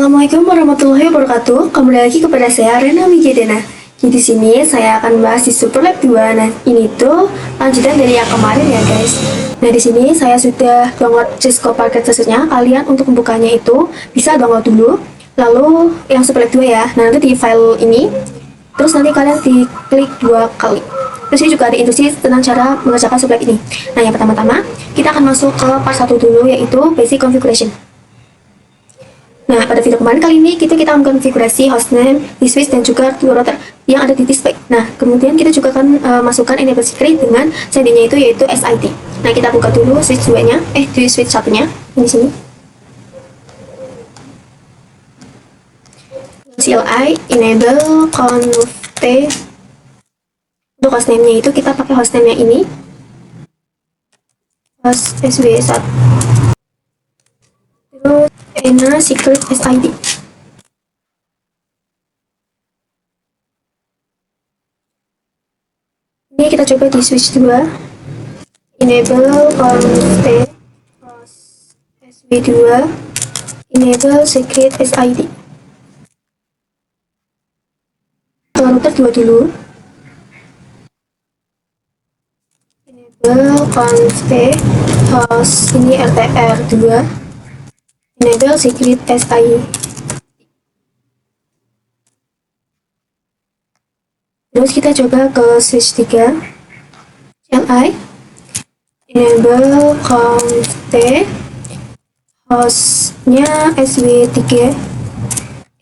Assalamualaikum warahmatullahi wabarakatuh. Kembali lagi kepada saya Rena Wijadana. Jadi di sini saya akan bahas di Superlab 2. Nah, ini tuh lanjutan dari yang kemarin ya, guys. Nah, di sini saya sudah download Cisco Packet Access-nya. Kalian untuk membukanya itu bisa download dulu. Lalu yang Superlab 2 ya. Nah, nanti di file ini terus nanti kalian diklik 2 kali. Terus ini juga ada instruksi tentang cara mengerjakan Superlab ini. Nah, yang pertama-tama kita akan masuk ke part 1 dulu, yaitu basic configuration. Nah, pada video kemarin kali ini kita mengkonfigurasi hostname, di switch, dan juga router yang ada di display. Nah, kemudian kita juga akan masukkan enable secret dengan sendinya itu yaitu SID. Nah, kita buka dulu switch 2-nya, di switch satunya di sini. CLI enable conf t. Untuk hostname-nya itu kita pakai hostname-nya ini, host SW1. Terus ena secret SID. Ini kita coba di switch 2. Enable conf t host SW2 enable secret SID. Router 2 dulu. Enable conf t host ini RTR 2 enable secret SID. Terus kita coba ke switch 3 CLI enable conf t hostnya SW3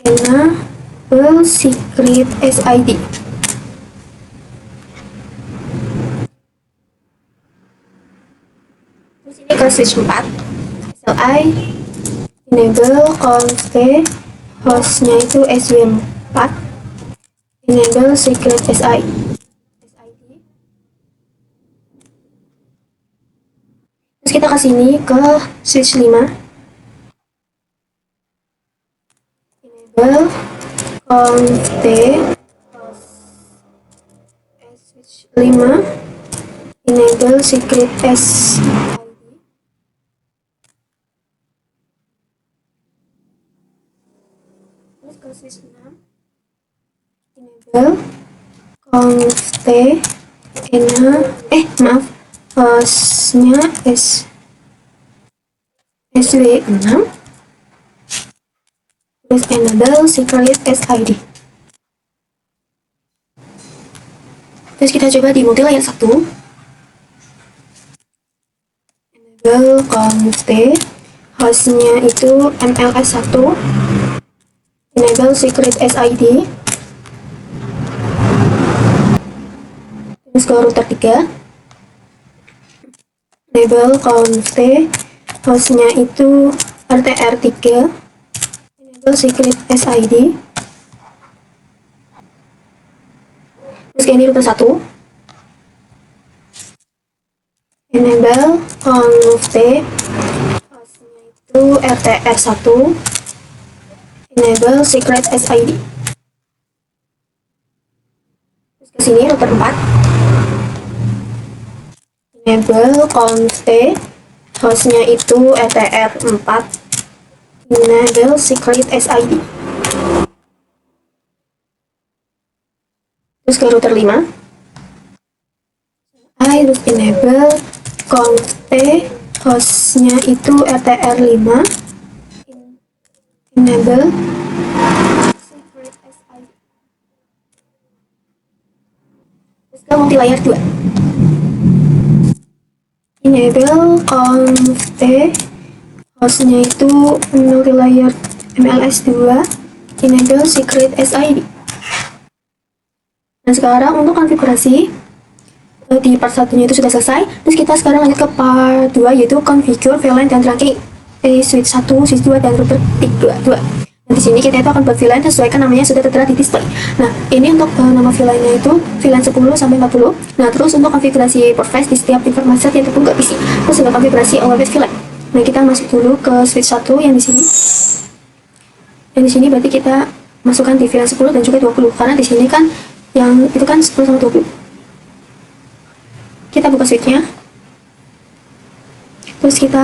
enable secret SID. Terus ini ke switch 4 CLI enable conf t hostnya itu SW4 enable secret SID. Terus kita ke sini ke switch 5 enable conf t host switch 5 enable secret SID. Terus ke switch 6 enable conf t hostnya SW6 terus enable secret SID. Terus kita coba di multilayer 1 enable conf t hostnya itu MLS1 enable secret SID. Terus ke router 3 enable conf t hostnya itu RTR3 enable secret SID. Terus ini router 1 enable conf t hostnya itu RTR1 enable secret SID. Terus ke sini router 4 enable conf t hostnya itu RTR4 enable secret SID. Terus ke router 5 terus enable conf t hostnya itu RTR5 enable secret SID. Terus ke multilayer 2 enable conf t hostnya itu multilayer MLS2 enable secret SID. Nah, sekarang untuk konfigurasi di part 1-nya itu sudah selesai. Terus kita sekarang lanjut ke part 2 yaitu configure VLAN dan trunking di switch 1, switch 2, dan router 2. Nah, di sini kita itu akan buat VLAN sesuaikan namanya sudah tertera di display. Nah, ini untuk nama VLAN-nya itu VLAN 10 sampai 40. Nah, terus untuk konfigurasi port flash di setiap informasi yang terbuka PC. Terus untuk konfigurasi overhead VLAN. Nah, kita masuk dulu ke switch 1 yang di sini. Yang di sini berarti kita masukkan di VLAN 10 dan juga 20 karena di sini kan yang itu kan 10 sama 20. Kita buka switch-nya. Terus kita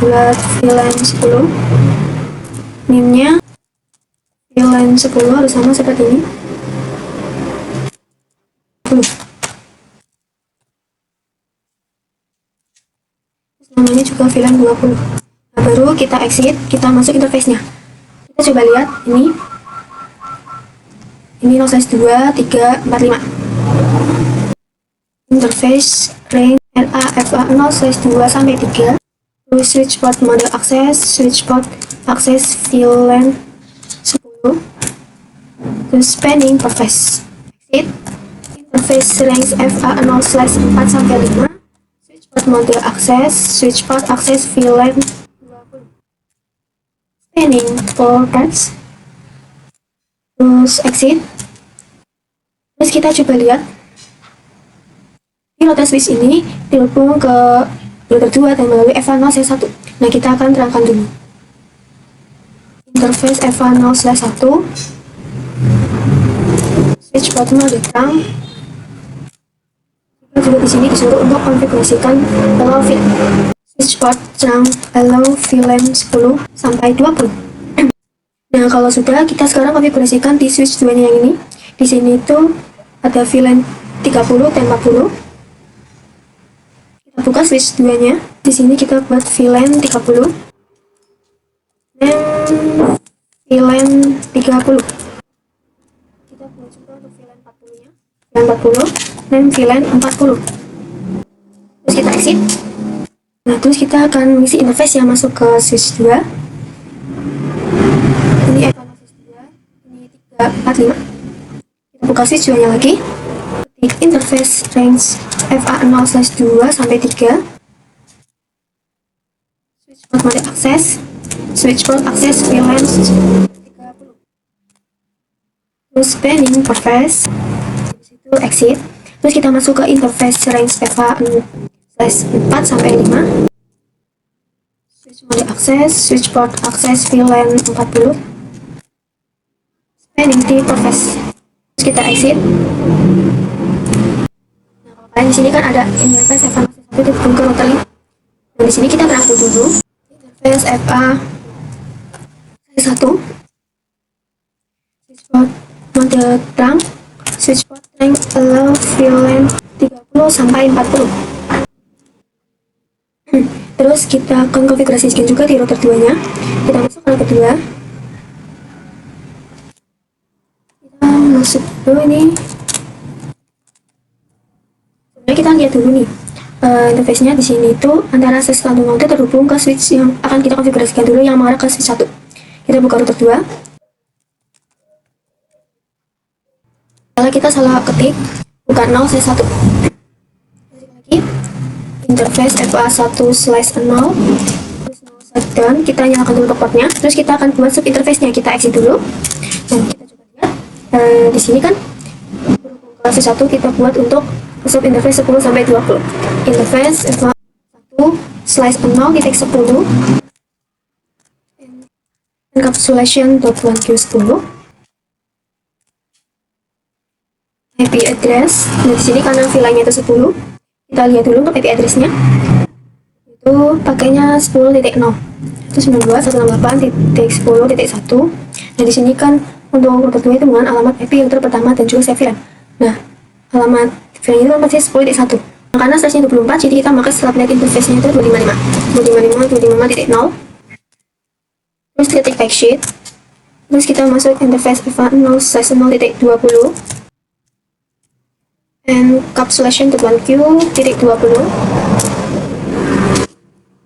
buat VLAN 10, name-nya VLAN 10 harus sama seperti ini. Namanya juga VLAN 20. Nah, baru kita exit, kita masuk interface-nya. Kita coba lihat ini 0/2, 3, 4, 5. Interface range LAFA 0/2 sampai 3. Terus switch port model access, switch port access VLAN 10. Terus spanning interface. Exit. Interface range FA 0/4 sampai 5. Switch port model access, switch port access VLAN 20. Spanning ports. Terus exit. Terus kita coba lihat di router switch ini dihubung ke router 2 dan melalui FA 0/1. Nah, kita akan terangkan dulu. Interface FA 0/1. Switch port mode terang. Kita juga di sini disuruh untuk konfigurasikan allow VLAN. Switch port terang allow VLAN 10 sampai 20. Nah, kalau sudah, kita sekarang konfigurasikan di switch 2 nya yang ini. Di sini itu ada VLAN 30 dan 40. Kita buka switch 2 nya. Di sini kita buat VLAN 30 dan VLAN 30. Kita buat juga untuk VLAN 40 nya. VLAN 40 dan VLAN 40. Terus kita exit. Nah, terus kita akan mengisi interface yang masuk ke switch 2. Ini FA 0/2, ini 3, 4, 5. Kita buka switch 2 nya lagi. Ketik interface range FA 0/2 sampai 3. Switch port mode access, switch port access VLAN 30. Terus spanning interface. Di situ exit. Terus kita masuk ke interface range FA 0/4 sampai 5. Switch mode access, switch port access VLAN 40. Spanning interface. Terus kita exit. Nah, kalau di sini kan ada interface FA 0/1 dihubung ke router ini. Nah, di sini kita berangkat dulu. Interface FA 1. Switch port mode terang, switch port range allow VLAN 30 sampai 40. Terus kita akan konfigurasikan juga di router 2 nya. Kita masuk ke router 2. Kita masuk dulu ini. Sebenarnya kita lihat dulu nih. Interface-nya di sini itu antara access standar mode terhubung ke switch yang akan kita konfigurasikan dulu yang mengarah ke switch 1. Kita buka router 2. Kalau kita salah ketik, bukan 0/1. Lagi interface FA1/0 terus 0 dan kita nyalakan dulu portnya. Terus kita akan buat sub interface-nya. Kita exit dulu. Dan kita coba lihat di sini kan berhubung ke switch 1, kita buat untuk sub interface 10 sampai 20. Interface FA1/0.10 encapsulation.1Q10 IP address. Nah, di sini karena VLAN-nya itu 10, kita lihat dulu untuk IP address-nya. Itu pakainya 10.0 itu 92.168.10.1. Nah, di sini kan untuk router 2 itu menggunakan alamat IP router pertama dan juga save VLAN. Nah, alamat VLAN itu kan pasti 10.1. Nah, karena slash-nya 24, jadi kita pakai subnet interface-nya itu 255. Terus ketik backsheet. Terus kita masuk interface FA 0/0.20 encapsulation.1Q.20.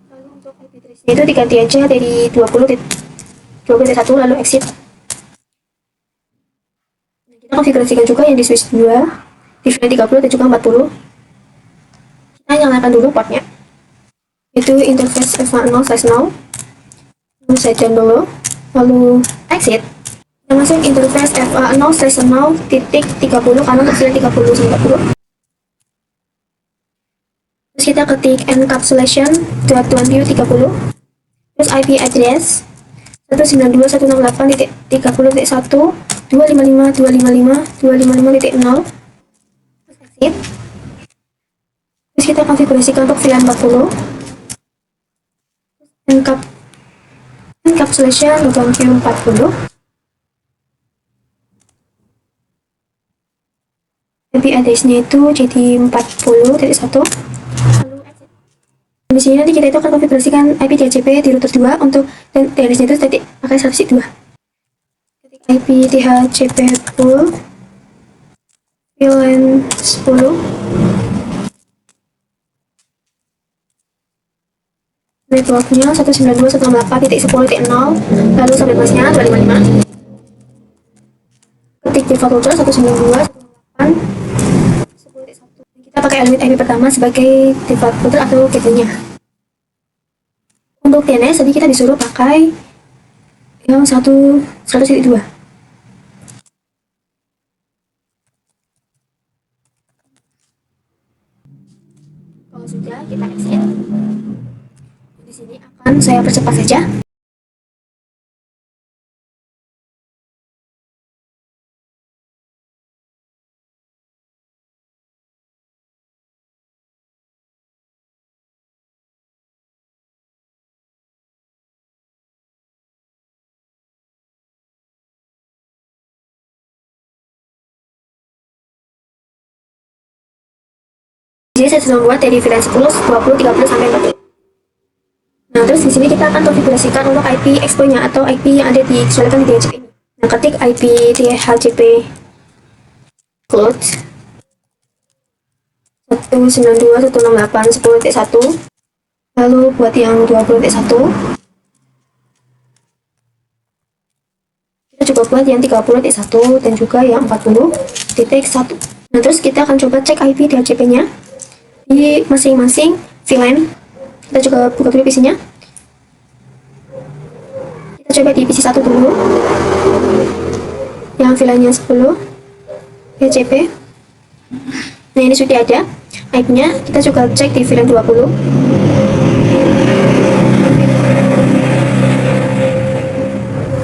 Lalu untuk IP address-nya itu diganti aja dari 20.1 lalu exit. Nah, kita konfigurasikan juga yang di switch 2 di VLAN 30 dan juga 40. Kita nyalakan dulu portnya. Itu interface FA 0/0. Lalu set down dulu, lalu exit. Kita masuk interface FA 0/0.30 karena untuk VLAN 30 sampai 40. Terus kita ketik encapsulation.1Q30. Terus IP address 192.168.30.1 255.255.255.0. Terus exit. Terus kita konfigurasikan untuk VLAN 40. Encapsulation.1Q40. IP address-nya itu jadi 40.1. Lalu di sini nanti kita itu akan konfigurasikan IP DHCP di router 2 untuk dan address-nya itu tadi pakai 102. Ketik IP DHCP full VLAN 10 networknya 192.168.10.0 lalu subnet masnya 255. Ketik default router 192.168.10.1. Kita pakai element IP pertama sebagai default router atau gateway-nya. Untuk DNS tadi kita disuruh pakai yang 100.2. Kalau sudah, kita exit. Di sini akan saya percepat saja. Jadi saya sudah membuat dari VLAN 10, 20, 30, sampai 40. Nah, terus di sini kita akan konfigurasikan untuk IP expo-nya atau IP yang ada disuarakan di DHCP ini. Nah, ketik IP DHCP cloud 192.168.10.1, lalu buat yang 20.1, kita juga buat yang 30.1 dan juga yang 40.1. Nah, terus kita akan coba cek IP DHCP-nya di masing-masing VLAN. Kita juga buka dulu PC-nya. Kita coba di PC 1 dulu, yang VLAN-nya 10 DHCP. Nah, ini sudah ada IP-nya. Kita juga cek di VLAN 20.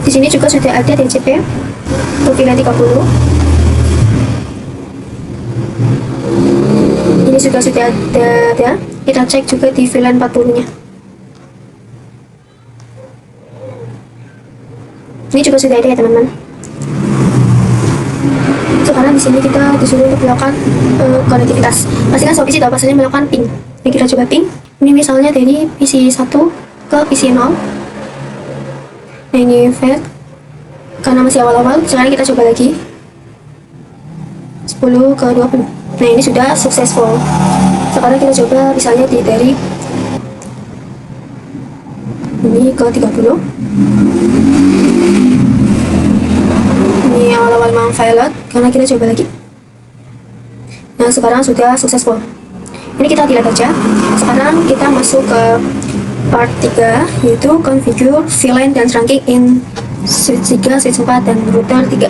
Di sini juga sudah ada DHCP untuk VLAN 30. Ini juga sudah ada. Kita cek juga di VLAN 40-nya. Ini juga sudah ada ya teman-teman. Sekarang di sini kita disuruh untuk melakukan konektivitas. Pastikan soal PC tahu pastinya melakukan ping. Ini kita coba ping. Ini misalnya dari PC 1 ke PC 0. Nah, ini fail karena masih awal-awal. Sekarang kita coba lagi 10 ke 20. Nah, ini sudah successful. Sekarang kita coba misalnya dari ini ke 30. Ini awal-awal memang failed karena kita coba lagi. Nah, sekarang sudah successful. Ini kita lihat aja. Sekarang kita masuk ke part 3, yaitu configure VLAN dan trunking in switch 3, switch 4, dan router 3.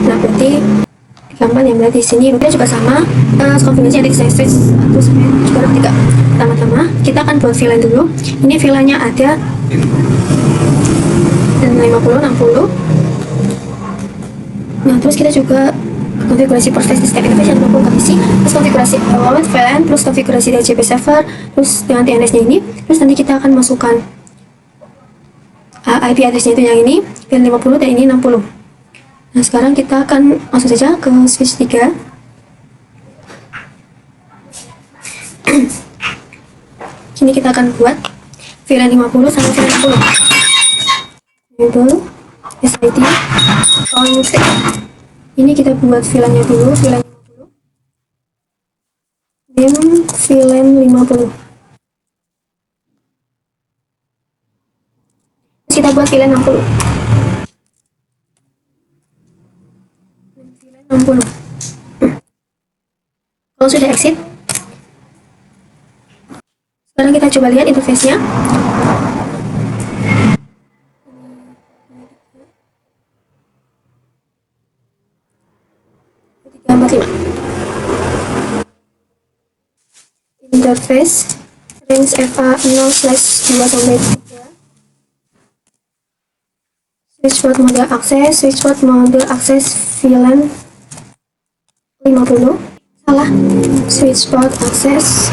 Nah, berarti gambar yang berarti di sini router juga sama. Konfigurasi ada di switch 1 sampai juga 3. Pertama-tama kita akan buat VLAN dulu. Ini VLAN-nya ada dan 50, 60. Nah, terus kita juga konfigurasi proses disk interface yang mendukung kondisi, terus konfigurasi awal VLAN, plus konfigurasi DHCP server, terus dengan DNS-nya ini. Terus nanti kita akan masukkan IP address-nya itu yang ini, VLAN 50 dan ini 60. Nah, sekarang kita akan masuk saja ke switch 3. Sini kita akan buat VLAN 50 sama VLAN 60. Label SID config. Ini kita buat VLAN-nya dulu, VLAN 50. Dan VLAN 50. Terus kita buat VLAN 60. VLAN 60. Kalau sudah exit, sekarang kita coba lihat interface-nya. Interface range FA 0/2 sampai 3. Switchboard mode akses, switchboard mode akses VLAN 50. Salah. Switchboard akses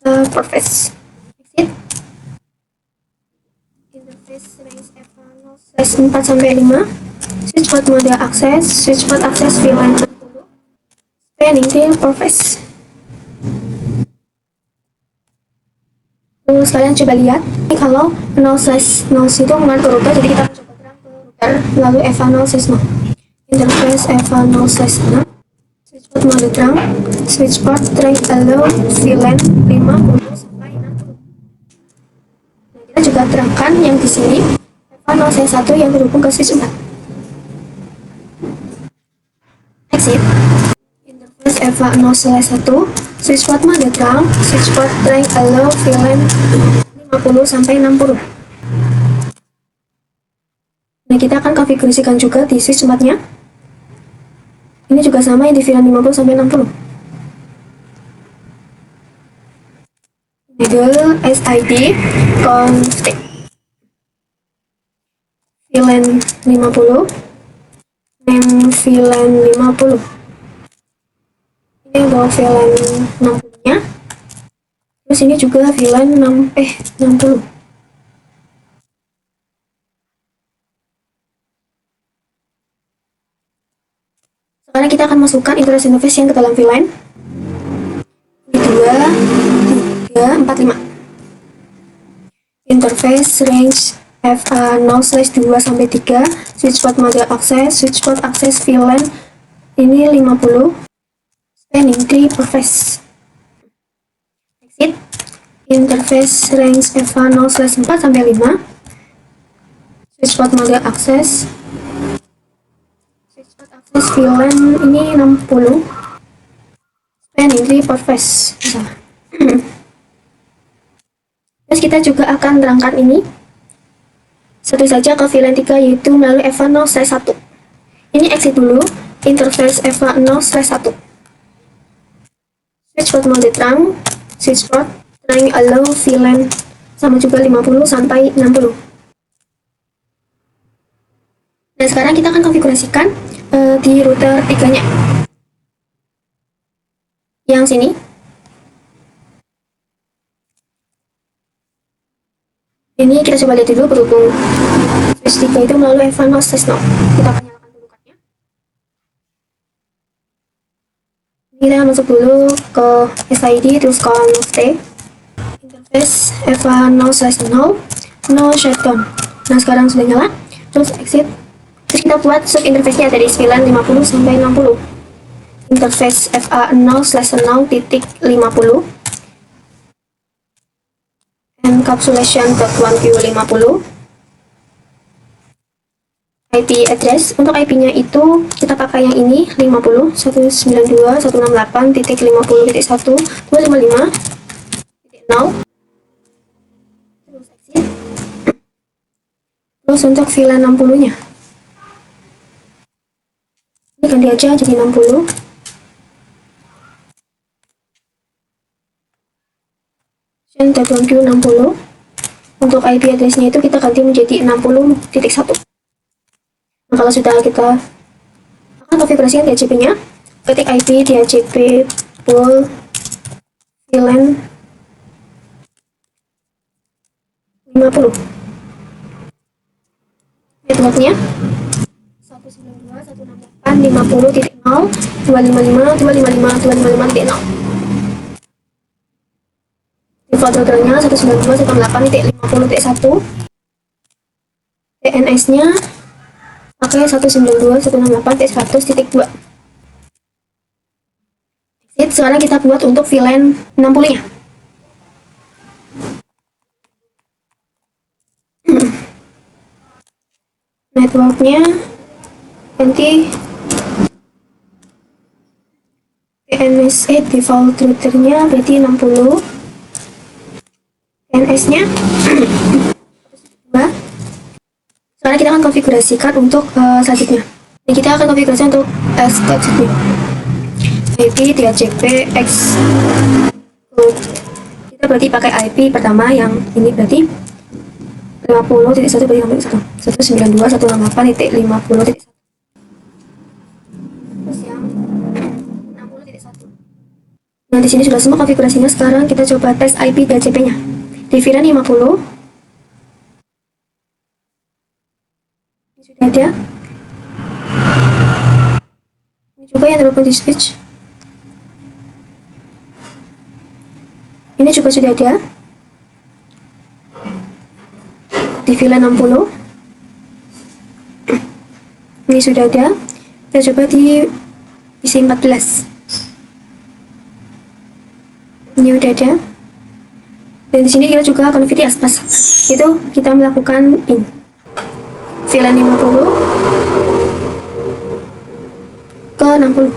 Surface. Exit. Interface range FA 0/4 sampai 5. Switchboard mode akses, switchboard akses VLAN 60. Spanning tree surface. Terus kalian coba lihat, ini kalau 0/0 itu mengandung router, jadi kita coba terang ke router, lalu EVA 0/0. Interface EVA 0/0. Switchport mode terang, switchport range allow VLAN 50 sampai 60. Nah, kita juga terangkan yang di sini EVA 0/1 yang terhubung ke switch 4. Exit. Interface EVA 0/1, switchport mode terang, switchport range allow VLAN 50 sampai 60. Nah, kita akan konfigurasikan juga di switch 4-nya. Ini juga sama yang di VLAN 50 sampai 60. Middle SID config VLAN 50, name VLAN 50. Ini untuk VLAN 60-nya. Terus ini juga VLAN 60. Sekarang kita akan masukkan interface yang ke dalam VLAN. 2, 3, 4, 5. Interface range FA 0/2 sampai 3, switchport mode access, switchport access VLAN ini 50. Spanning tree surface. Exit. Interface range FA 0/4 sampai 5. Switchport mode access. Switchport access VLAN ini 60. Spanning tree surface. Terus kita juga akan terangkan ini satu saja ke VLAN 3, yaitu melalui EVA 0/1. Ini exit dulu. Interface EVA 0/1. Switchport mode terang, switchport range allow VLAN sama juga 50 sampai 60. Nah, sekarang kita akan konfigurasikan di router 3-nya. Yang sini. Ini kita coba lihat dulu berhubung switch 3 itu melalui EVA 0/0. Kita akan nyalakan dulu cardnya. Kita masuk dulu ke SID, terus config. Interface EVA 0/0, no shutdown. Nah, sekarang sudah nyala. Terus exit. Terus kita buat sub interface-nya dari VLAN 50 sampai 60. Interface FA 0/0.50, encapsulation.1Q50. IP address, untuk IP-nya itu kita pakai yang ini 50 192.168.50.1.255.0. Terus exit. Terus untuk VLAN 60-nya ini ganti aja jadi 60. .1Q60. Untuk IP address-nya itu kita ganti menjadi 60.1. Nah, kalau sudah kita akan konfigurasikan DHCP-nya, ketik IP DHCP pool VLAN 50. Network-nya 192.168.50.0.255.255.255.0. Default routernya 192.168.50.1. DNS-nya pakai 192.168.100.2. Exit. Sekarang kita buat untuk VLAN 60-nya. Networknya ganti DNS, default routernya berarti 60. DNS-nya sekarang kita akan konfigurasikan untuk selanjutnya. Jadi kita akan konfigurasikan untuk selanjutnya. IP DHCP X. Kita berarti pakai IP pertama yang ini berarti 50.1 berarti 192.168.50.1. Terus yang 60.1. Nah, di sini sudah semua konfigurasinya. Sekarang kita coba tes IP DHCP-nya. Di VLAN 50 sudah ada. Ini juga yang terhubung di switch. Ini juga sudah ada di VLAN 60. Ini sudah ada. Kita coba di PC 14. Ini udah ada. Dan di sini kita juga konfigurasi aspas. Itu kita melakukan in VLAN 50 ke 60.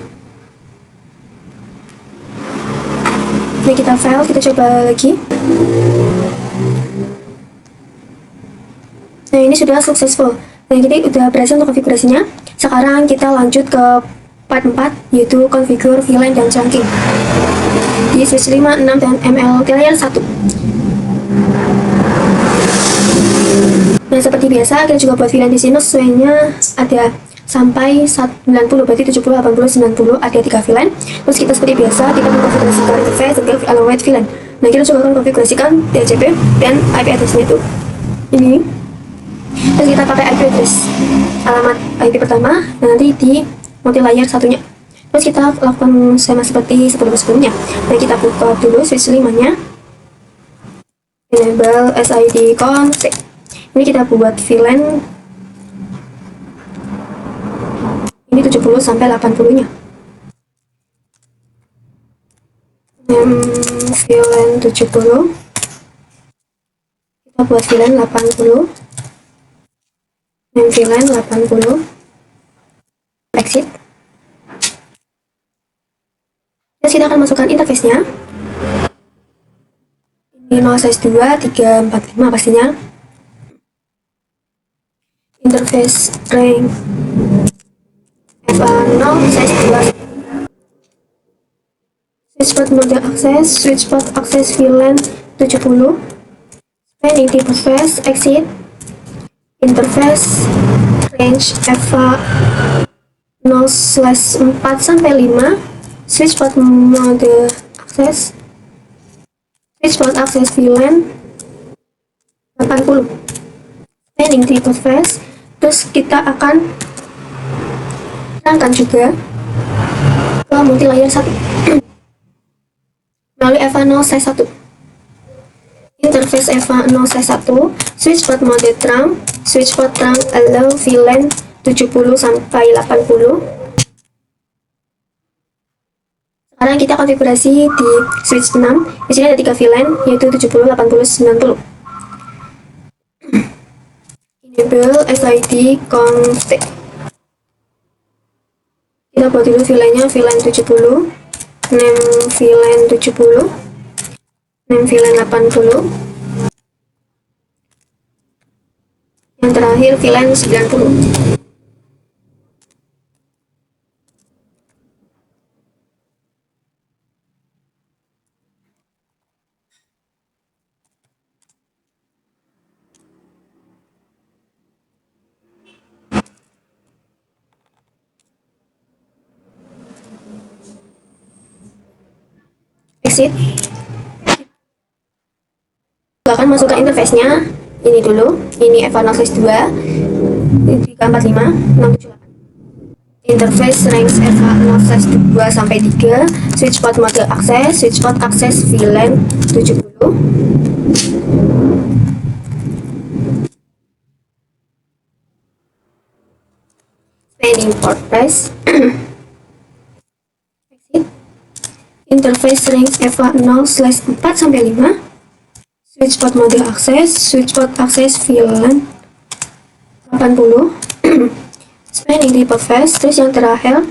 Ini kita file, kita coba lagi. Nah, ini sudah successful. Nah, jadi udah berhasil untuk konfigurasinya. Sekarang kita lanjut ke part 4, yaitu configure VLAN dan chunking di switch 5, 6, dan MLT layer 1. Nah, seperti biasa, kita juga buat VLAN di sini sesuainya ada sampai 90, berarti 70, 80, 90, ada 3 VLAN. Terus kita seperti biasa, kita mengkonfigurasikan interface dan allowed VLAN. Nah, kita coba akan konfigurasikan DHCP dan IP address-nya itu. Ini. Terus kita pakai IP address alamat IP pertama, nanti di multi layer satunya. Terus kita lakukan sama seperti sebelumnya. Nah, kita buka dulu switch 5-nya. Enable SID config. Ini kita buat VLAN. Ini 70 sampai 80-nya. VLAN 70. Kita buat VLAN 80. VLAN 80. Exit. Terus kita akan masukkan interface-nya. Ini 0/2, 345 pastinya. Interface rank FA0/2. Switch port mode access, switch port access VLAN 70. Spanning interface, exit. Interface range FA 0/4 sampai 5. Switch port mode access, switch port access VLAN 80. Spanning interface. Terus kita akan terangkan juga ke multi layer 1 melalui FA0/1. Interface FA0/1, switch port mode trunk, switch port trunk allow VLAN 70 sampai 80. Sekarang kita konfigurasi di switch 6. Di sini ada 3 VLAN, yaitu 70, 80, 90. Enable SID config. Kita buat dulu VLAN-nya, VLAN 70, name VLAN 70, name VLAN 80, yang terakhir VLAN 90. Exit. Kita akan masuk ke interface-nya. Ini dulu, ini FA0/2, 345, 678. Interface range FA0/2 sampai 3, switch port mode access, switch port access VLAN 70. Spanning port press. Exit. Interface range FA0/4 sampai 5. Switch port mode access, switch port access VLAN 80. Spanning interface. Terus yang terakhir,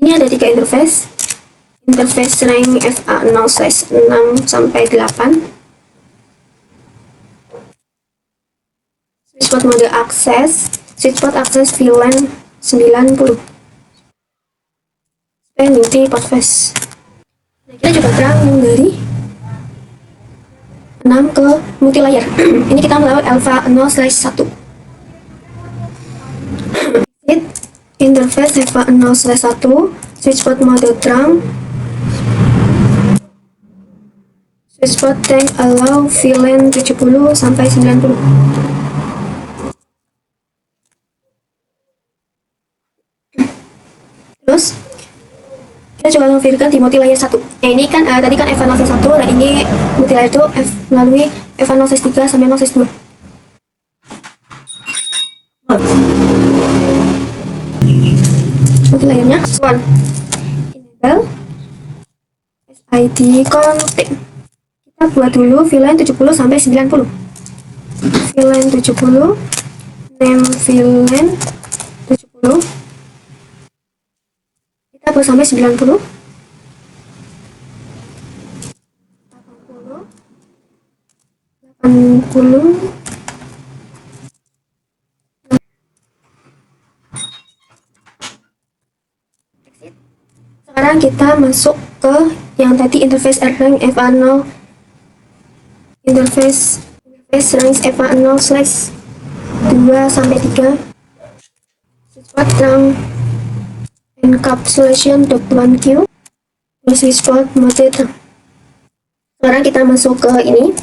ini ada 3 interface. Interface range FA0/6 sampai 8. Switch port mode access, switch port access VLAN 90. Spanning interface. Nah, kita coba terang dari 6 ke multi layer. Ini kita melalui alpha 0/1. Interface alpha 0/1, switch port mode trunk, switch port tank allow VLAN 70 sampai 90. Terus Kita coba konfigurkan di multilayer 1. Nah ini kan tadi kan Evan 01 dan ini multilayer itu melalui Evan 03 sampai 02. Multilayernya one enable SID config. Kita buat dulu VLAN 70 sampai 90. VLAN 70, name VLAN 70. Kita buat sampai 90. 80. Sekarang kita masuk ke yang tadi interface rank FA0 interface rank FA0/2 sampai 3 switchport rank encapsulation.1q switchport mode. Sekarang kita masuk ke ini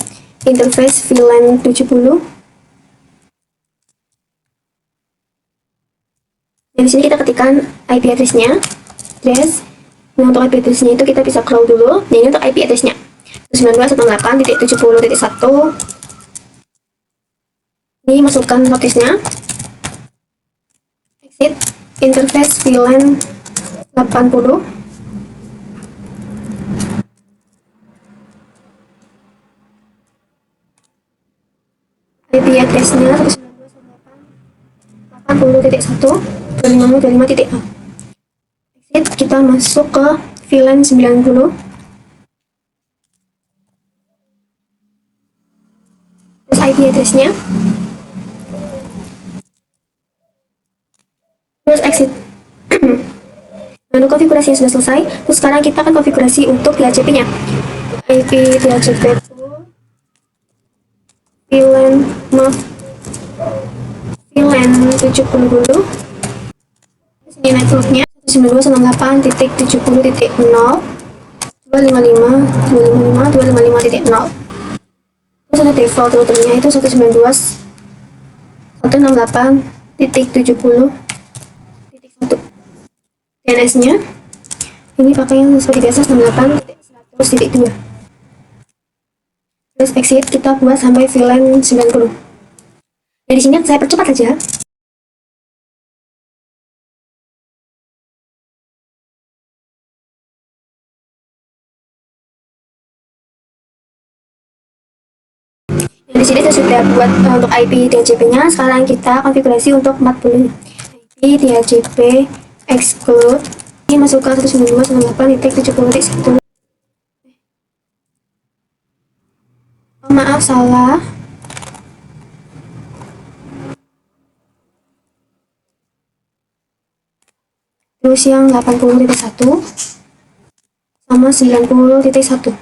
interface VLAN 70. Dari sini kita ketikkan IP address-nya. Nah, untuk IP address-nya itu kita bisa crawl dulu. Nah, ini untuk IP address-nya 92.168.70.1. Ini masukkan notice-nya. Exit interface VLAN 80. IP address-nya 192.80.1.25.25.a. Exit, kita masuk ke VLAN 90. Terus IP address-nya. Terus exit. Nah, konfigurasi sudah selesai. Terus sekarang kita akan konfigurasi untuk DHCP-nya. IP DHCP VLAN 70 dulu. Ini networknya 192.168.0.255.255.255.0. Terus ada default routernya itu 192.168.70.1. DNS-nya ini pakai yang seperti biasa 98.100.2. Terus exit, kita buat sampai VLAN 90. Dari sini saya percepat saja. Di sini saya sudah buat untuk IP DHCP-nya. Sekarang kita konfigurasi untuk 40. IP DHCP exclude. Ini masukkan 192.168.70.1. Oh, maaf, salah. Terus yang 80.1 sama 90.1.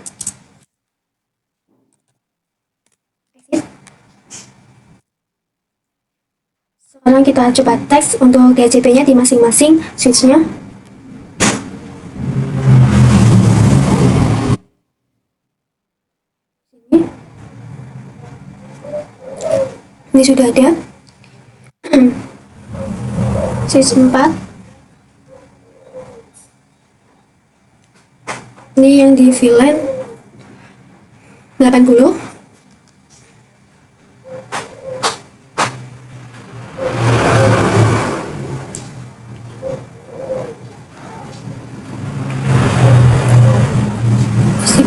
Sekarang kita coba teks untuk DHCP-nya di masing-masing switch-nya. Ini sudah ada. Switch 4. Ini yang di VLAN 80.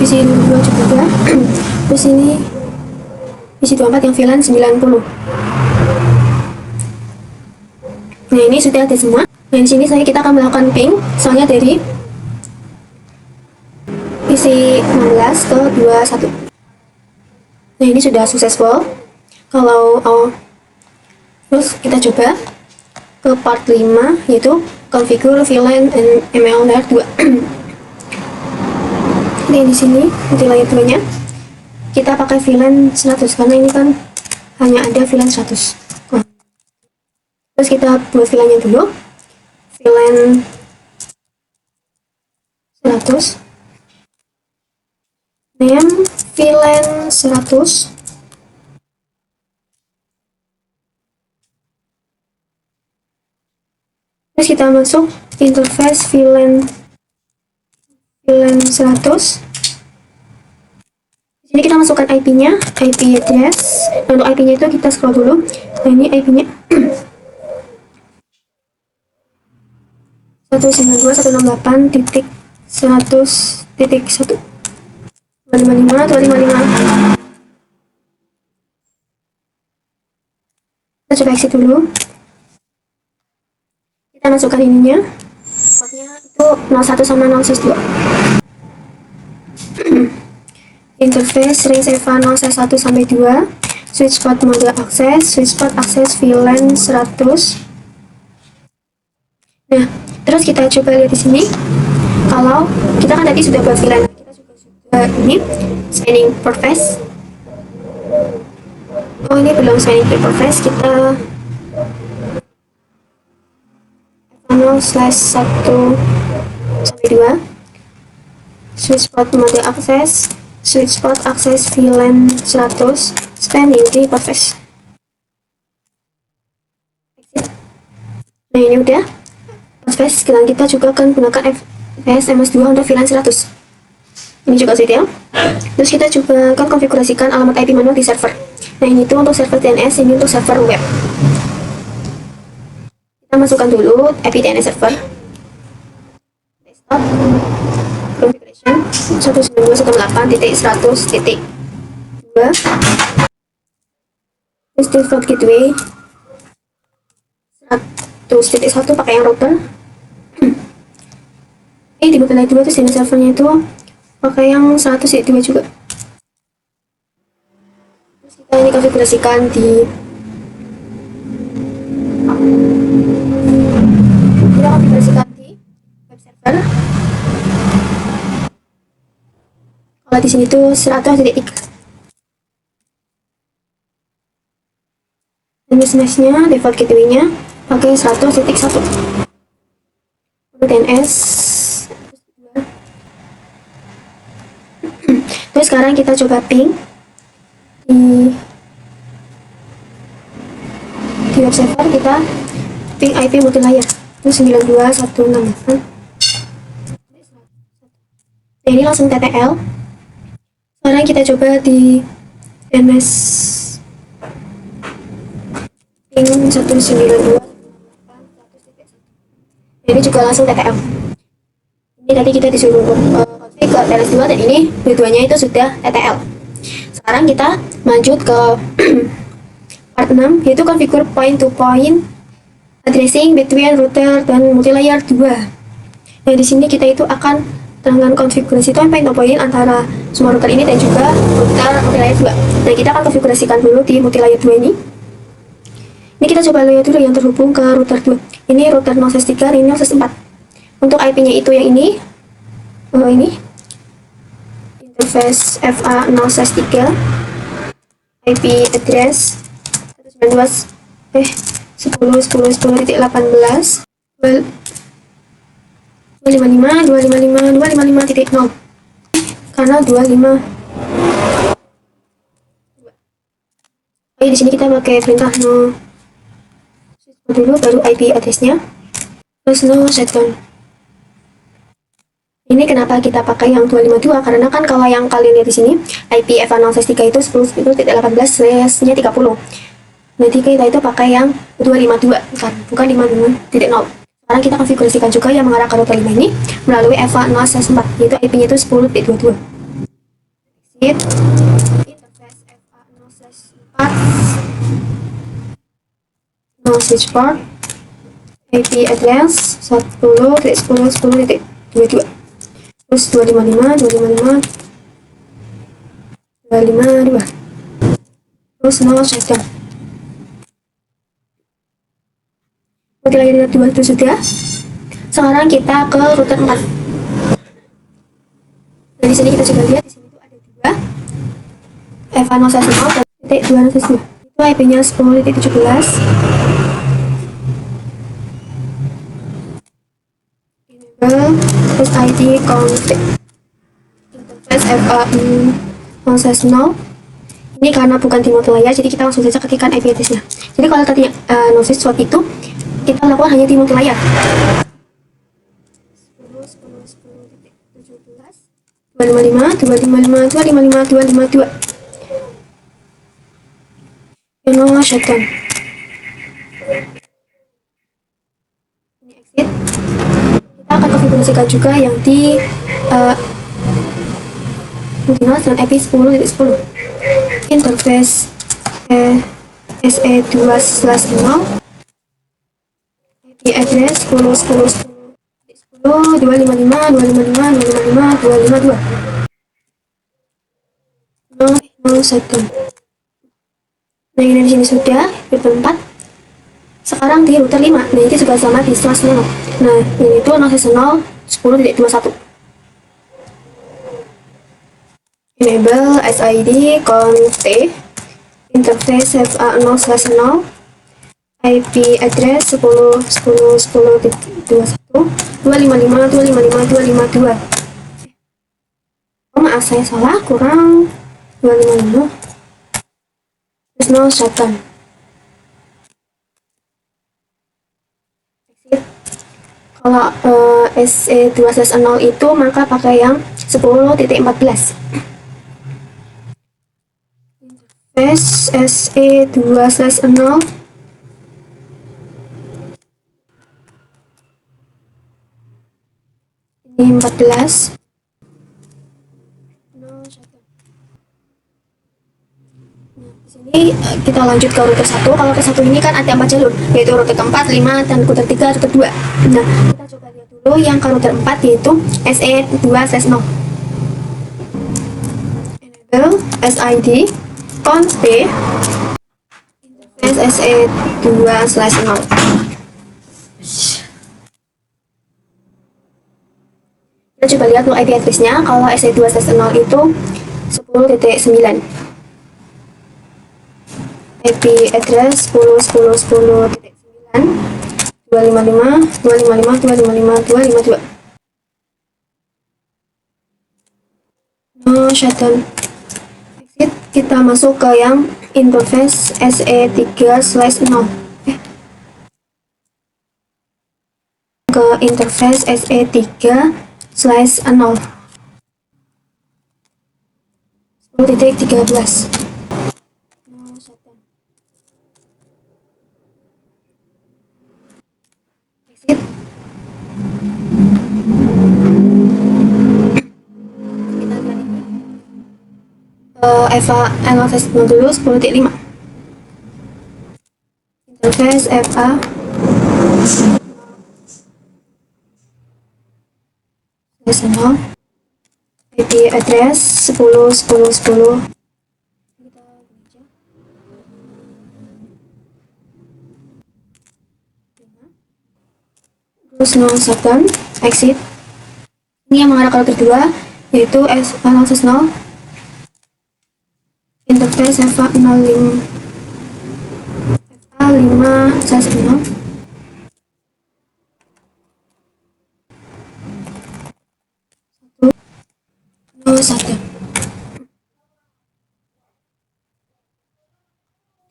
PC 2 juga. Terus ini PC 24 yang VLAN 90. Nah, ini sudah ada semua. Nah, di sini kita akan melakukan ping, soalnya dari PC 16 ke 21. Nah, ini sudah successful. Terus kita coba ke part 5, yaitu configure VLAN and ML layer 2. Ini di sini di layer 2-nya kita pakai VLAN 100 karena ini kan hanya ada VLAN 100. Terus kita buat VLAN-nya dulu. VLAN 100. Name VLAN 100. Terus kita masuk interface VLAN VLAN 100. Di sini kita masukkan IP-nya, IP address. Nah, untuk IP-nya itu kita scroll dulu. Nah, ini IP-nya 192.168.100.1 255. Kita coba exit dulu. Kita masukkan ininya. Portnya itu 01 sama 062. Interface range EVA 011 sampai 2. Switch port mode akses, switch port akses VLAN 100. Nah, terus kita coba lihat di sini. Kalau kita kan tadi sudah buat VLAN, kita juga sudah ini signing purpose. Oh, ini belum signing purpose. Kita 0/1 sampai 2. Switch port mode akses, switch port akses VLAN 100, spanning di purpose. Nah, ini udah. Purpose, sekarang kita juga akan gunakan FPS MS2 untuk VLAN 100. Ini juga sudah. Terus kita juga akan konfigurasikan alamat IP manual di server. Nah, ini tuh untuk server DNS, ini untuk server web. Kita masukkan dulu IP DNS server. Desktop. Configuration 192.168.100.2. Terus default gateway 100.1 pakai yang router. Di bagian 2 itu DNS servernya itu pakai yang 100.2 juga. Terus kita ini konfigurasikan di web server. Kalau di sini tuh 100.3. DNS-nya, default gateway-nya pakai 100.1. DNS. Terus sekarang kita coba ping di web server, kita ping IP multilayer itu 92.168. Nah, ini langsung TTL. Sekarang kita coba di DNS ping 192. Ini juga langsung TTL. Ini tadi kita disuruh config ke TLS 2 dan ini dua-duanya itu sudah TTL. Sekarang kita lanjut ke part 6, yaitu configure point to point addressing between router dan multilayer 2. Nah, di sini kita itu akan dengan konfigurasi point to point antara semua router ini dan juga router multilayer 2. Nah, kita akan konfigurasikan dulu di multilayer 2 ini. Ini kita coba lihat dulu yang terhubung ke router 2. Ini router 0/3, ini 0/4. Untuk IP-nya itu yang ini. Ini interface FA 0/3, IP address 10.10.10.18 255.255.255.0 karena 25. Di sini kita pakai perintah no dulu, baru IP address-nya, terus no shutdown. Ini kenapa kita pakai yang 252? Karena kan kalau yang kalian lihat di sini IP FA 0/3 itu 10.18/30. Nanti kita itu pakai yang 252, bukan 55.0. Sekarang kita konfigurasikan juga yang mengarah ke router 5 ini melalui FA 0/4, yaitu IP-nya itu 10.22. Interface FA 0/4, no switch port, IP address 10.10.10.22, terus 255, terus no shutdown. Multilayer 2 itu sudah. Sekarang kita ke router 4. Nah, di sini kita coba lihat, di sini tuh ada dua FA 0/0 dan 202. Itu IP-nya 10.17. Terus ID config interface FA 0/0. Ini karena bukan di multilayer, jadi kita langsung saja ketikkan IP address-nya. Jadi kalau tadi nosis swap itu kita lakukan hanya di multilayer. 10.10.10.17 255, 255, 255, 255, 2. Yang shutdown. Ini exit. Kita akan konfigurasikan juga yang di Windows dan IP 10.10. Interface SE2/0, IP address 10.10.10.255, 255, 255, 255, 2. Shutdown. Nah, ini di sini sudah bertempat. Sekarang di router 5, nah ini juga sama di slash 0. Nah, ini tuh 0/0 10.21. Enable SID conf T, interface FA0/0, IP address 10.10.10.21, 255, 255, 255, 2. Oh, maaf, saya salah, kurang 255. Terus no shutdown. Kalau SE2/0 itu maka pakai yang 10.14. Interface SE2/0, ini 14. Ini kita lanjut ke router 1. Kalau ke 1 ini kan ada 4 jalur, yaitu router ke-4, 5, dan router 3, router 2. Nah, kita coba lihat dulu yang ke router 4, yaitu SE2/0. Enable SID conf T, interface SE2/0. Kita coba lihat untuk IP address-nya. Kalau SE2/0 itu 10.9. IP address 10.10.10.9, 255, 255, 255, 252. No shutdown. Exit. Kita masuk ke yang interface SE3/0. Ke interface SE3/0. 10.13. EVA interface dulu 10.5. Interface EVA -0, IP address 10.10.10. Terus no shutdown, exit. Ini yang mengarah ke kedua, yaitu S0/0. Interface FA05/0. 1.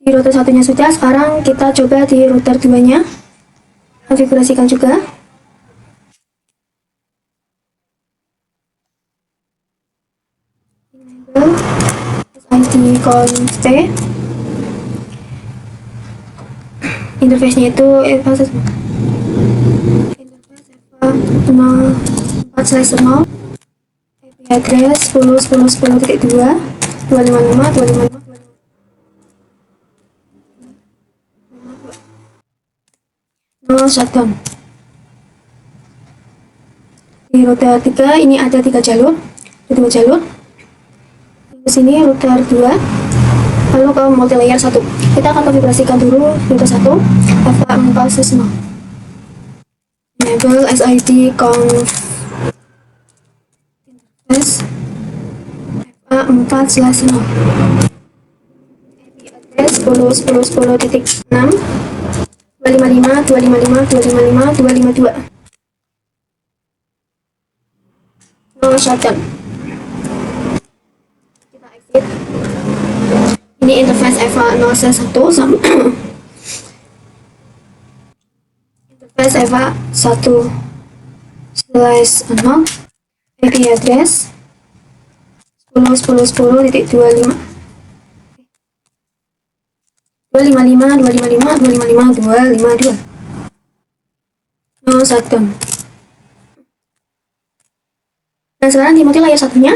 Di router satunya sudah, sekarang kita coba di router 2-nya. Konfigurasikan juga. SID conf T, interface-nya itu interface FA04/0, IP address 10.10.10.2, 255, 255, 255. No shutdown. Di router 3 ini ada 3 jalur, ada 2 jalur. Di sini router 2, lalu ke multilayer 1. Kita akan konfigurasikan dulu router 1 FA4/0. Enable SID conf interface FA4/0, IP address 10.10.10.6, 255, 255, 255, 252. No shutdown. Kita exit. Ini interface FA0/1 sama interface FA1/0, IP address 10.10.10.25 255 shutdown. Nah sekarang di multi layar satunya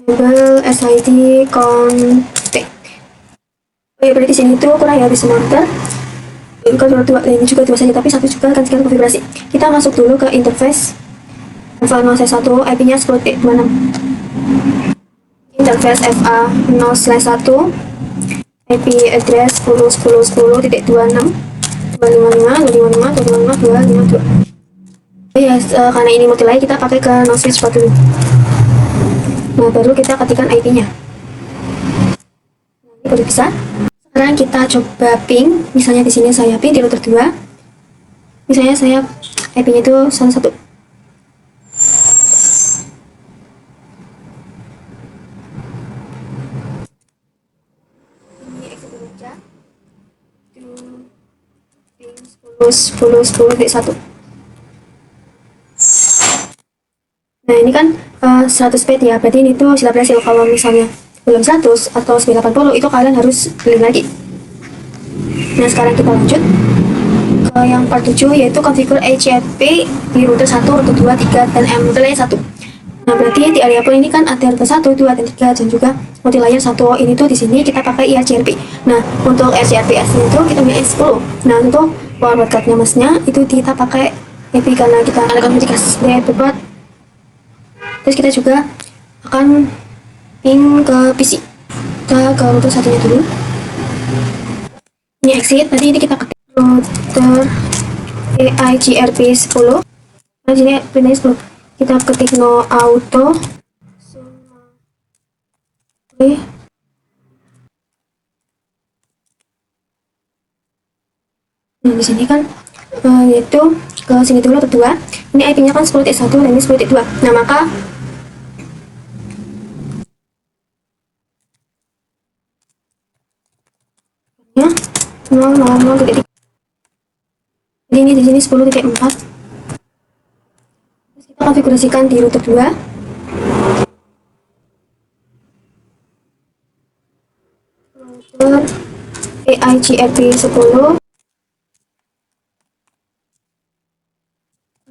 enable SID config. Oh ya, berarti sini tuh kurang ya, bisa motor kalau dua ini juga dua saja, tapi satu juga akan sekali konfigurasi. Kita masuk dulu ke interface FA0/1, IP-nya 10.26. Interface FA0/1, IP address 10.10.10.26 255 255 255 252. Ya, karena ini multi layar kita pakai ke no switch port dulu. Nah, baru kita ketikkan IP-nya. Ini baru bisa. Sekarang kita coba ping. Misalnya di sini saya ping di router 2. Misalnya saya IP-nya itu 11. Ini exit dulu aja. Ping 10.10.10.1. Nah ini kan 100 bit ya, berarti ini tuh sudah berhasil. Kalau misalnya belum 100 atau 980 itu kalian harus beli lagi. Nah sekarang kita lanjut ke yang part 7, yaitu configure HCP di router 1, router 2, 3, dan multi-layer 1. Nah berarti di area pool ini kan ada router 1, 2, dan 3, dan juga multi-layer 1. Ini tuh di sini kita pakai IRCRP. Nah untuk RCRPS itu kita punya S10. Nah untuk forward cardnya masnya itu kita pakai IP karena kita ada komunikasi berbot. Terus kita juga akan ping ke PC. Kita ke router satunya dulu. Ini exit. Tadi ini kita ketik router EIGRP 10. Nah sini pinnya 10. Kita ketik no auto. Oke. Nah di sini kan yaitu ke sini dulu kedua. Ini IP-nya kan 10.1 dan ini 10.2. Nah maka ya 0.0. Jadi ini di sini 10.4. Terus kita konfigurasikan di router 2. Router EIGRP 10.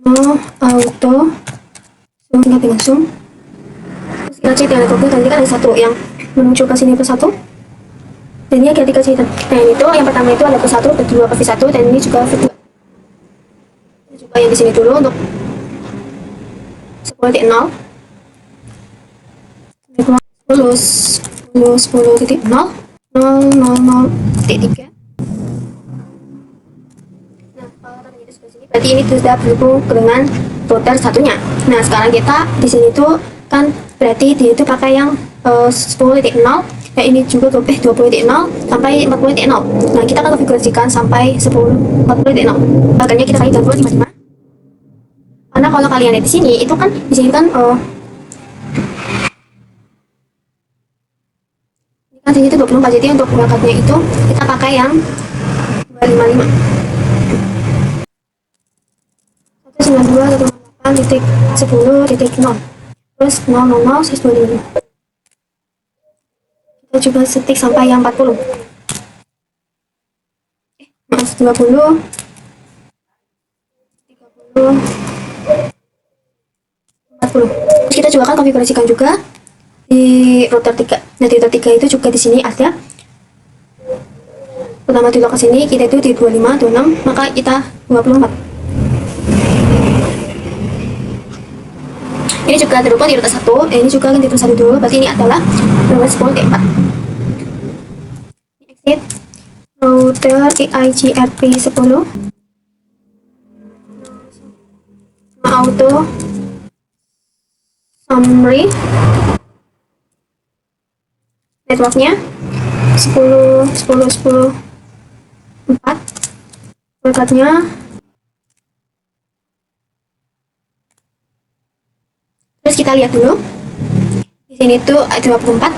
No auto. Zoom, tinggal dengan zoom. Terus kita cek yang networknya tadi kan ada satu yang menuju ke sini plus 1. Dan ini ada 3 cerita. Nah ini tuh yang pertama itu ada plus 1, kedua ke V1, dan ini juga V2. Kita coba yang di sini dulu untuk 10.0 10.0 10.0 0.0.3. Berarti ini sudah berhubung dengan router satunya. Nah sekarang kita di sini tuh kan berarti dia itu pakai yang 10.0. Nah ini juga 20.0 sampai 40.0. Nah kita akan konfigurasikan sampai 40.0. Makanya kita kali 55. Karena kalau kalian lihat di sini itu kan di sini kan ini kan sini itu 24. Jadi untuk berangkatnya itu kita pakai yang 255. 192.168.10.0 terus 000 125. Kita coba setik sampai yang 40. Maaf 20 30 40. Terus kita juga akan konfigurasikan juga di router 3. Nah di router 3 itu juga di sini ada pertama di lokasi ini kita itu di 25 26, maka kita 24. Ini juga terlupa di router 1, ini juga ganti router 1 dulu, berarti ini adalah router 10.4. Exit router EIGRP 10. Auto summary networknya 10 10 10 4. Berikutnya terus kita lihat dulu di sini tuh ada 24.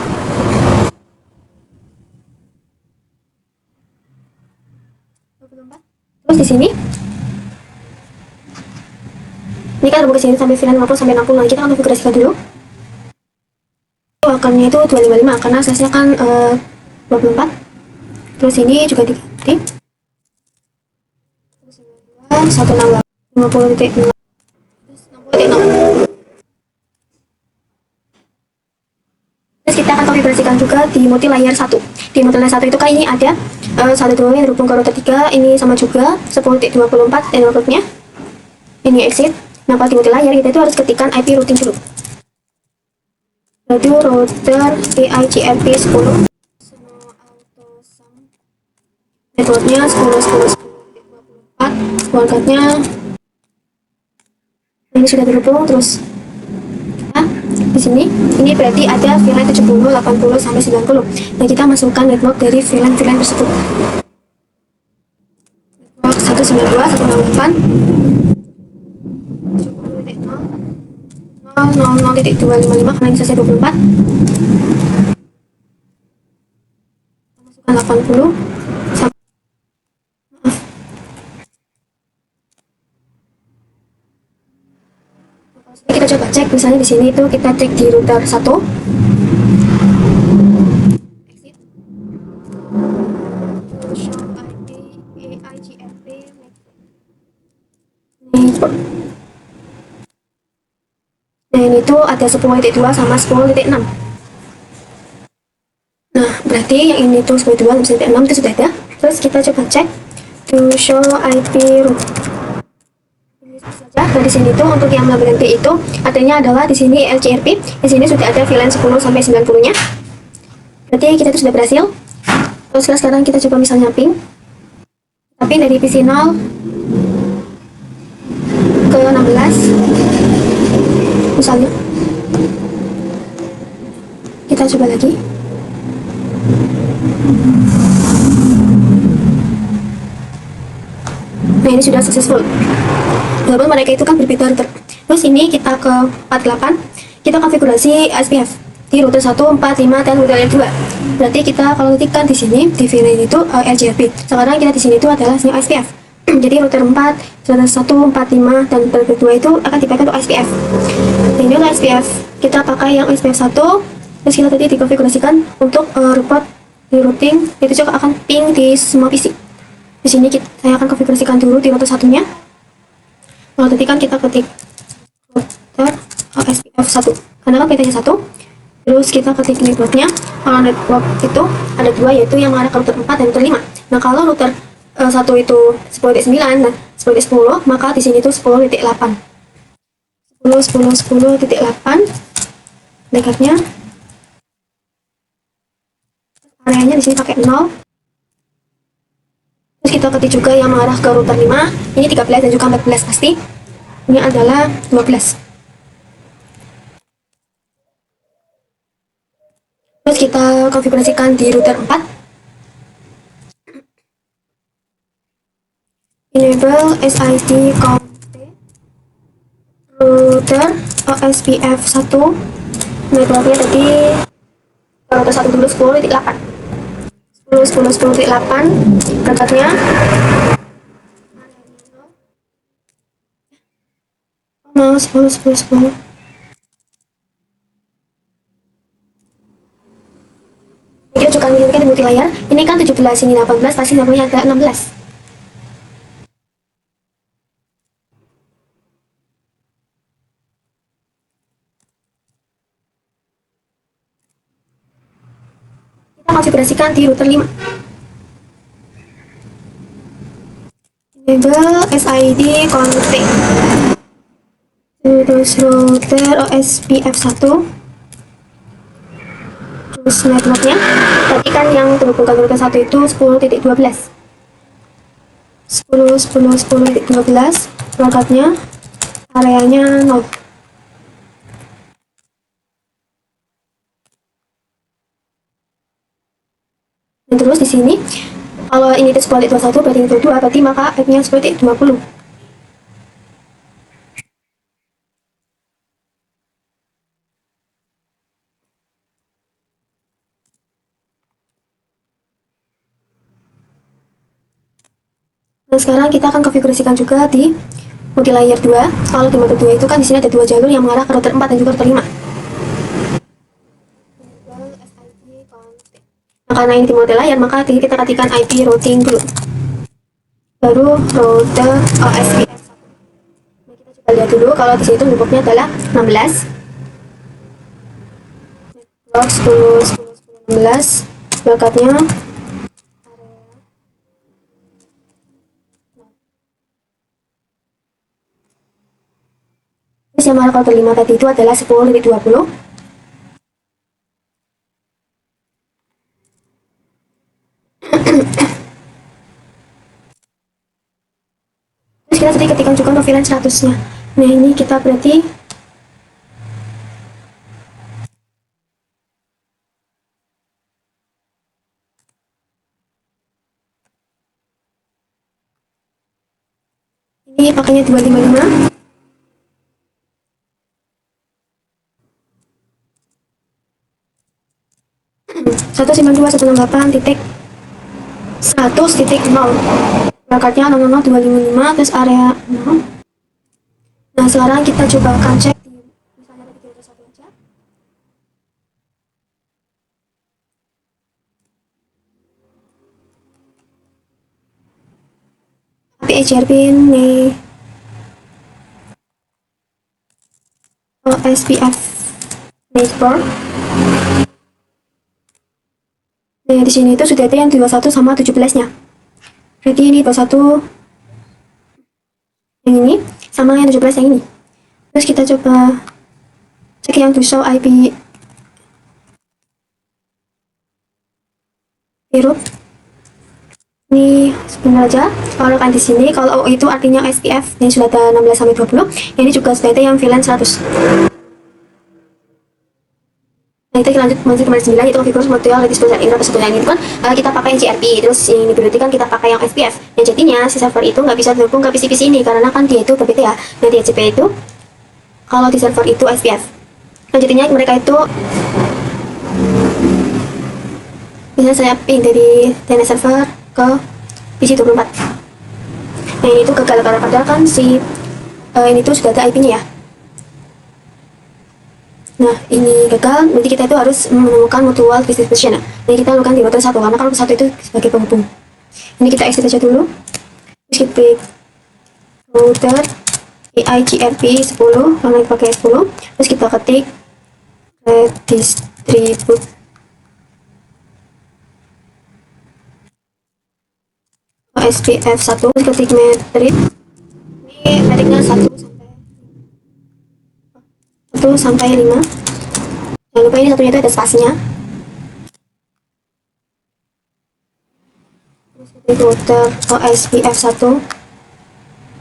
Terus di sini Ini kan rembuk ke sini sampai VLAN 50 sampai 60. Nah, kita akan konfigurasikan dulu. Akannya itu 255 karena size-nya kan 24. Terus ini juga diganti 168 50.6 60.6. Terus kita akan konfigurasikan juga di multi layer 1. Di multi layer 1 itu kan ini ada satu dua yang terhubung ke router 3, ini sama juga 10.24 dan outputnya ini exit. Nah, kalau di multi layer kita itu harus ketikkan IP routing dulu. Yaitu router EIGRP 10 networknya 10.10.10.24, wildcard-nya ini sudah terhubung. Terus nah, di sini ini berarti ada VLAN 70, 80 sampai 90. Nah, kita masukkan network dari VLAN tersebut. Network 192, 168, 0.255 karena ini selesai 24. Masukkan 80. Kita coba cek, misalnya di sini itu kita cek di router 1. Exit. Show IP EIGRP network. Nah, ini tuh ada 10.2 sama 10.6. Nah, berarti yang ini tuh 10.2 sama 10.6 itu sudah ada. Terus kita coba cek to show IP root. Nah, di sini tuh untuk yang label nanti itu artinya adalah di sini LCRP, di sini sudah ada VLAN 10 sampai 90-nya. Berarti kita itu sudah berhasil. Terus sekarang kita coba misalnya ping. Tapi dari PC 0 ke 16 misalnya. Kita coba lagi. Nah, ini sudah successful. Walaupun mereka itu kan berbeda router. Terus ini kita ke 48, kita konfigurasi SPF di router 1, 4, 5 dan router 2. Berarti kita kalau ketikkan di sini di VLAN itu LGRP. Sekarang kita di sini itu adalah SPF. Jadi router 4, router 1, 4, 5 dan router 2 itu akan dipakai untuk SPF. Ini untuk SPF kita pakai yang SPF 1. Terus kita tadi dikonfigurasikan untuk report di routing, itu juga akan ping di semua PC. Di sini saya akan konfigurasikan dulu di router satunya. Kalau tadi kan kita ketik router SPF 1 karena kan PT-nya 1. Terus kita ketik networknya. Kalau network itu ada dua, yaitu yang mengarah ke router 4 dan router 5. Nah, kalau router 1 itu 10.9 dan 10.10, maka di sini itu 10.8. 10.10.10.8 dekatnya. Areanya di sini pakai 0. Terus kita ketik juga yang mengarah ke router 5. Ini 13 dan juga 14 pasti. Ini adalah 12. Terus kita konfigurasikan di router 4. Enable SID conf router OSPF 1. Networknya tadi router 1 dulu 10.8. 10.10.10.8 perangkatnya 10.10.10. Kita juga menunjukkan di multi layar. Ini kan 17, ini 18, pasti namanya ada 16. Kita konfigurasikan di router 5. Enable SID config. Terus router OSPF 1. Terus networknya tadi kan yang terhubung ke router 1 itu 10.12. 10.10.10.12 perangkatnya areanya 0. Dan terus di sini kalau ini itu 10.21 berarti itu 2, berarti maka IP-nya 10.20. Nah, sekarang kita akan konfigurasikan juga di multi layer 2. Kalau di mode 2 itu kan di sini ada dua jalur yang mengarah ke router 4 dan juga router 5. Nah, karena ini di mode layar, maka kita ketikkan IP routing dulu. Baru router OSPF. Nah, kita coba lihat dulu kalau di situ networknya adalah 16. Network 10 10 10 16. Backupnya terus yang mark router 5 tadi itu adalah 10/20. Terus kita tadi ketikkan juga untuk VLAN 100-nya. Nah, ini kita berarti ini pakainya 255. 192.168.100.0. Berangkatnya 00255 terus area 0. Nah, sekarang kita coba akan cek di misalnya tadi kita satu aja. API pin nih. OSPF network. Nah, di sini itu sudah ada yang 21 sama 17-nya. Berarti ini 21 yang ini sama yang 17 yang ini. Terus kita coba cek yang to show IP root. Ini sebentar aja. Kalau kan di sini kalau O itu artinya SPF yang sudah ada 16 sampai 20. Ini juga sudah ada yang VLAN 100. Nah, kita lanjut masih ke 9 itu configure material ready special in sebetulnya ini kan kita pakai yang GRP, terus yang ini berarti kan kita pakai yang SPF. Yang jadinya si server itu nggak bisa terhubung ke PC-PC ini karena kan dia itu berbeda ya. Nah, di HCP itu kalau di server itu SPF. Nah, jadinya mereka itu bisa saya ping dari DNS server ke PC 24. Nah, ini tuh gagal karena padahal kan si ini tuh sudah ada IP-nya ya. Nah, ini gagal, nanti kita itu harus menemukan mutual distribution. Nah, kita lakukan di router 1, karena kalau router 1 itu sebagai penghubung. Ini kita exit aja dulu. Terus kita klik router EIGRP 10, karena kita pakai 10. Terus kita ketik redistribute. OSPF 1, ketik metrik. Ini metriknya 1 sampai 5. Jangan lupa ini satunya itu ada spasinya. Terus ketik router OSPF 1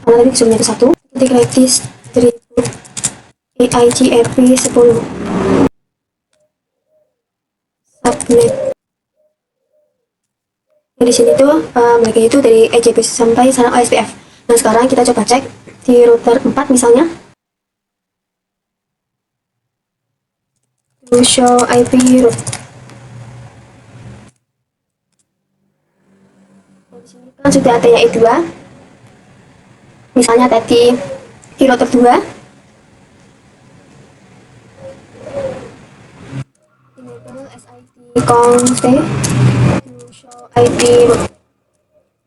karena tadi disuruhnya itu 1. Ketik redistribute EIGRP 10 subnet. Nah, di sini tuh mereka itu dari EJP sampai sarang OSPF. Nah, sekarang kita coba cek di router 4 misalnya. To show IP root. Nah, di sini kan sudah ada yang E2. Misalnya tadi di router 2. Enable SID conf to show IP root.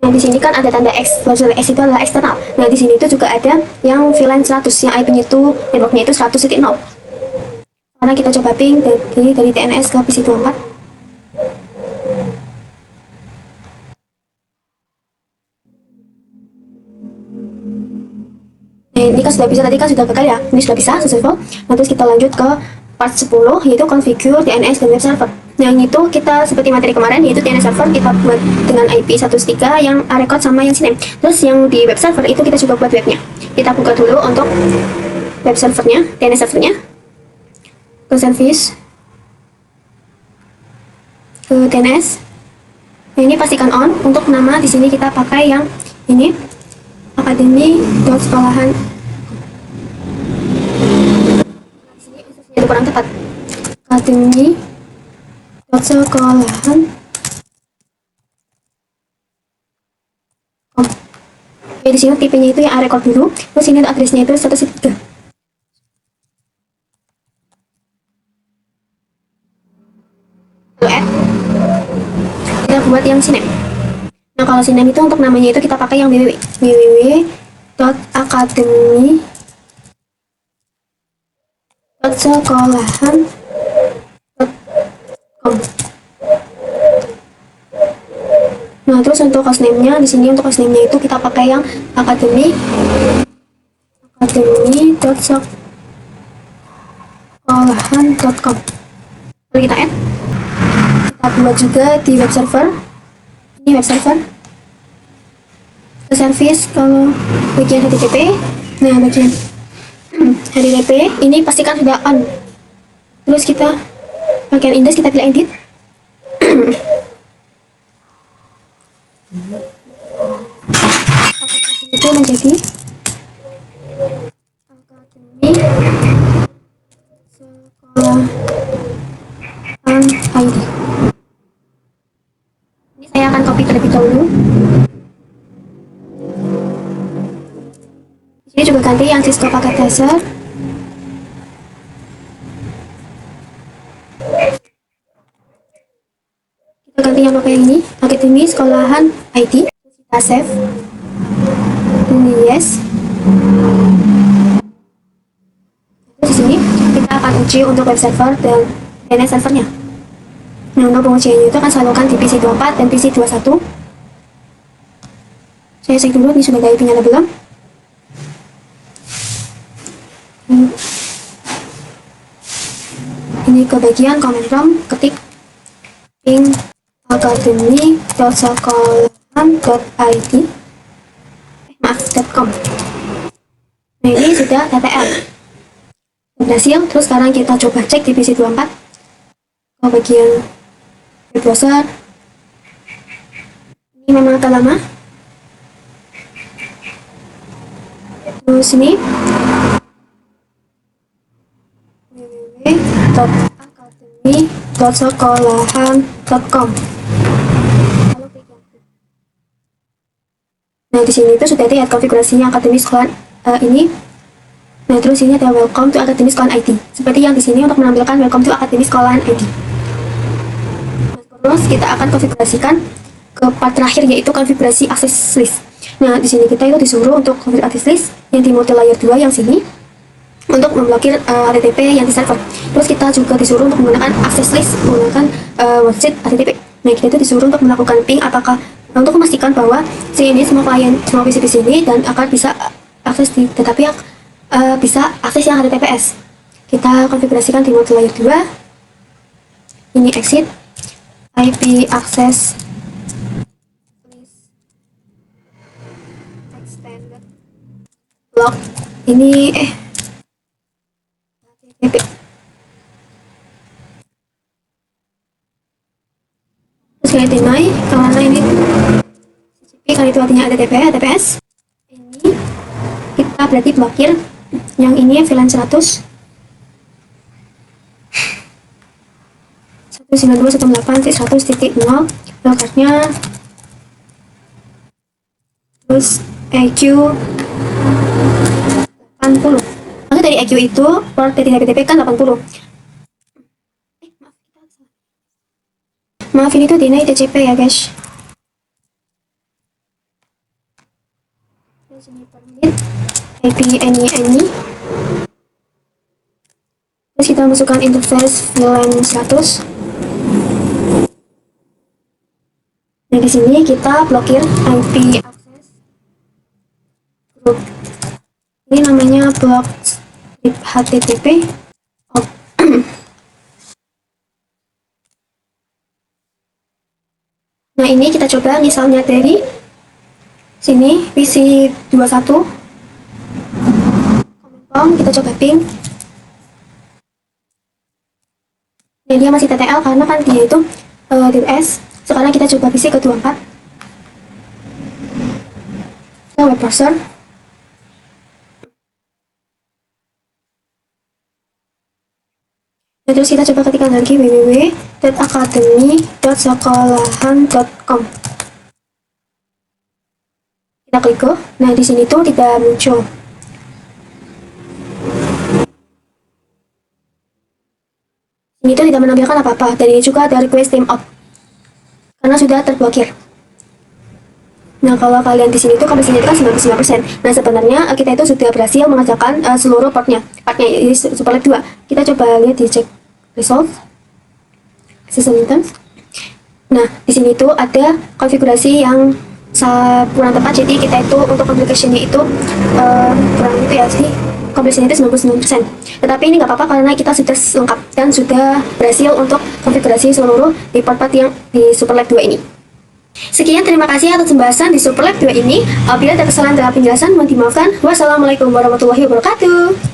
Nah, di sini kan ada tanda X, maksudnya X itu adalah eksternal. Nah, di sini itu juga ada yang VLAN 100 yang IP-nya itu networknya itu 100.0. Karena kita coba ping dari DNS ke PC 24. Nah, ini kan sudah bisa, tadi kan sudah gagal ya. Ini sudah bisa successful. Nah, terus kita lanjut ke part 10 yaitu configure DNS dan web server. Nah, yang itu kita seperti materi kemarin yaitu DNS server kita buat dengan IP 103 yang record sama yang sinem. Terus yang di web server itu kita coba buat webnya. Kita buka dulu untuk web servernya, DNS servernya. Ke service, ke DNS. Nah, ini pastikan on. Untuk nama di sini kita pakai yang ini akademi.sekolahan. Di sini instruksinya itu kurang tepat. Akademi.sekolahan. di sini tipenya itu yang record dulu, terus ini addressnya itu 113. Add, kita buat yang sinem. Nah kalau sinem itu untuk namanya itu kita pakai yang www.academy.sekolahan.com. Nah terus untuk hostname-nya di sini, untuk hostname-nya itu kita pakai yang academy.sekolahan.com. Lalu kita add, kita buat juga di web server. Ini web server service. Kalau bagian HTTP, nah bagian HTTP ini pastikan sudah on. Terus kita bagian index kita pilih edit. Itu menjadi Akademi Sekolahan ID. Ini saya akan copy terlebih dahulu. Di sini juga ganti yang Cisco paket dasar. Kita ganti yang pakai ini, Akademi Sekolahan ID. Kita save. Ini yes. Terus di sini kita akan uji untuk web server dan DNS servernya. Nah untuk pengujiannya itu akan salurkan di PC 24 dan PC 21. Saya cek dulu ini sudah ada IP-nya atau belum. Ini ke bagian command prompt, ketik ping academy.sekolahan.id .com. Nah ini sudah TTL berhasil. Terus sekarang kita coba cek di PC 24 ke bagian web browser. Ini memang agak lama. Terus ini www.academy.sekolahan.com. Nah di sini itu sudah lihat konfigurasinya Akademi Sekolahan ini. Nah terus ini ada welcome to Akademi Sekolahan ID. Seperti yang di sini untuk menampilkan welcome to Akademi Sekolahan ID. Nah, terus kita akan konfigurasikan ke part terakhir, yaitu konfigurasi access list. Nah di sini kita itu disuruh untuk konfigurasi access list yang di mode layer 2 yang sini untuk memblokir HTTP yang di server. Terus kita juga disuruh untuk menggunakan access list menggunakan website HTTP. Nah kita itu disuruh untuk melakukan ping apakah untuk memastikan bahwa si ini semua klien, semua PC di sini dan akan bisa akses di tetapi bisa akses yang HTTPS. Kita konfigurasikan di mode layer 2. Ini exit IP access list extended block. Ini HTTP. Terus kita deny karena ini kalau itu artinya HTTPS. Ini kita berarti blokir yang ini VLAN 192.168.100.0 blokirnya. Terus EQ 80. Maka dari EQ itu port dari HTTP kan 80. Maaf ini tuh deny TCP ya guys. Terus ini permit IP any. Terus kita masukkan interface VLAN 100. Nah di sini kita blokir IP access group. Ini namanya block HTTP. Nah ini kita coba misalnya dari sini PC 21. Kita coba ping. Nah dia masih TTL karena kan dia itu DNS. Sekarang kita coba PC ke 24. Kita web browser. Nah, terus kita coba ketikkan lagi www.academy.sekolahan.com. Kita klik go. Nah, di sini tuh tidak muncul. Ini tuh tidak menampilkan apa-apa, dan ini juga ada request timeout karena sudah terblokir. Nah, kalau kalian di sini tuh kompresinya itu kan 99%. Nah, sebenarnya kita itu sudah berhasil mengerjakan seluruh partnya ini Superlab 2. Kita coba lihat di cek result system items. Nah, di sini tuh ada konfigurasi yang kurang tepat, jadi kita itu untuk application-nya itu kurang itu ya, jadi kompresinya itu 99%. Tetapi ini nggak apa-apa karena kita sudah lengkap dan sudah berhasil untuk konfigurasi seluruh di part-part yang di Superlab 2 ini. Sekian, terima kasih atas pembahasan di Superlab 2 ini. Apabila ada kesalahan dalam penjelasan, mohon dimaafkan. Wassalamualaikum warahmatullahi wabarakatuh.